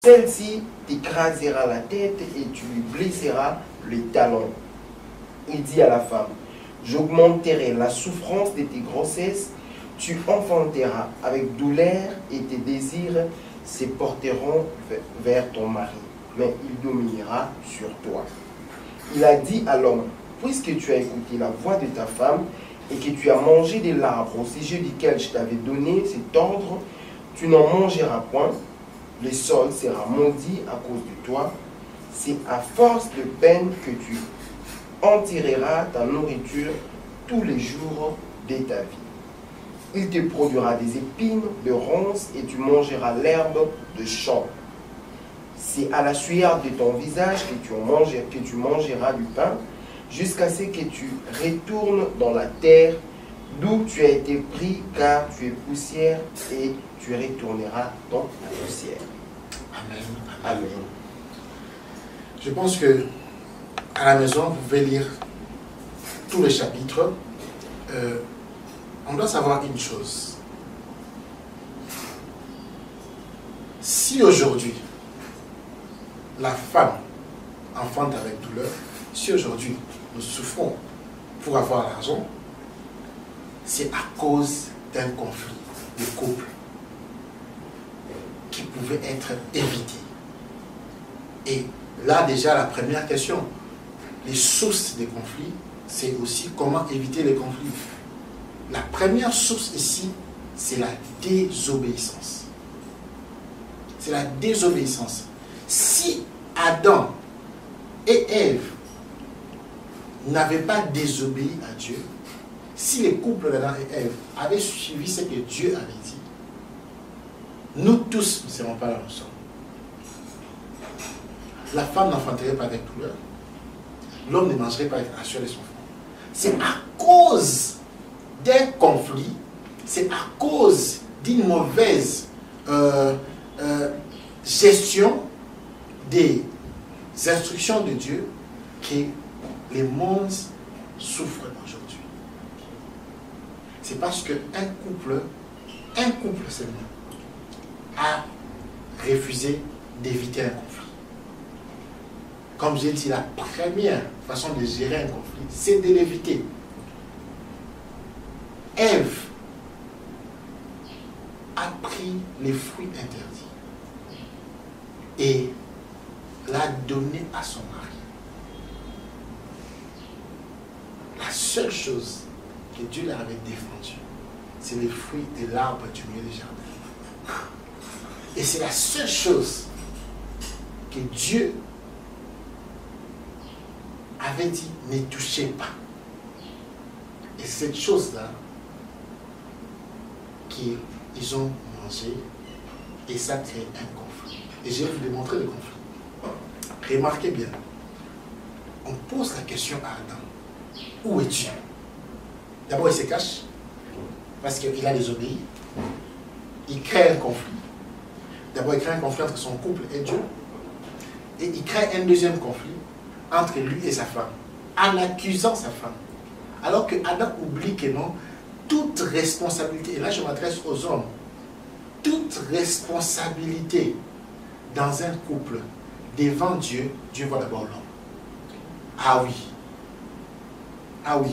Celle-ci t'écrasera la tête et tu lui blesseras les talons. Il dit à la femme, j'augmenterai la souffrance de tes grossesses, tu enfanteras avec douleur et tes désirs se porteront vers ton mari, mais il dominera sur toi. Il a dit à l'homme, puisque tu as écouté la voix de ta femme et que tu as mangé de l'arbre au sujet duquel je t'avais donné cet ordre, tu n'en mangeras point, le sol sera maudit à cause de toi, c'est à force de peine que tu en tireras ta nourriture tous les jours de ta vie. Il te produira des épines, de ronces, et tu mangeras l'herbe de champ. C'est à la sueur de ton visage que tu mangeras du pain, jusqu'à ce que tu retournes dans la terre d'où tu as été pris, car tu es poussière, et tu retourneras dans la poussière. Amen. Amen. Je pense que à la maison, vous pouvez lire tous les chapitres. On doit savoir une chose. Si aujourd'hui, la femme enfante avec douleur, si aujourd'hui nous souffrons pour avoir l'argent, c'est à cause d'un conflit de couple qui pouvait être évité. Et là déjà la première question, les sources des conflits, c'est aussi comment éviter les conflits. La première source ici, c'est la désobéissance. C'est la désobéissance. Si Adam et Ève n'avaient pas désobéi à Dieu, si les couples d'Adam et Ève avaient suivi ce que Dieu avait dit, nous tous ne serons pas là où nous sommes. La femme n'enfanterait pas avec douleur. L'homme ne mangerait pas avec la sueur de son front. C'est à cause d'un conflit, c'est à cause d'une mauvaise gestion des instructions de Dieu que les mondes souffrent aujourd'hui. C'est parce qu'un couple seulement, a refusé d'éviter un conflit. Comme j'ai dit, la première façon de gérer un conflit, c'est de l'éviter. Ève a pris les fruits interdits et l'a donné à son mari. La seule chose que Dieu leur avait défendue, c'est les fruits de l'arbre du milieu du jardin. Et c'est la seule chose que Dieu avait dit, ne touchez pas. Et cette chose-là, qu'ils ont mangé, et ça crée un conflit. Et je vais vous démontrer le conflit. Remarquez bien, on pose la question à Adam, où es-tu? D'abord, il se cache, parce qu'il a désobéi. Il crée un conflit. D'abord, il crée un conflit entre son couple et Dieu. Et il crée un deuxième conflit entre lui et sa femme, en accusant sa femme. Alors que Adam oublie que non, toute responsabilité, et là je m'adresse aux hommes, toute responsabilité dans un couple devant Dieu, Dieu voit d'abord l'homme. Ah oui. Ah oui.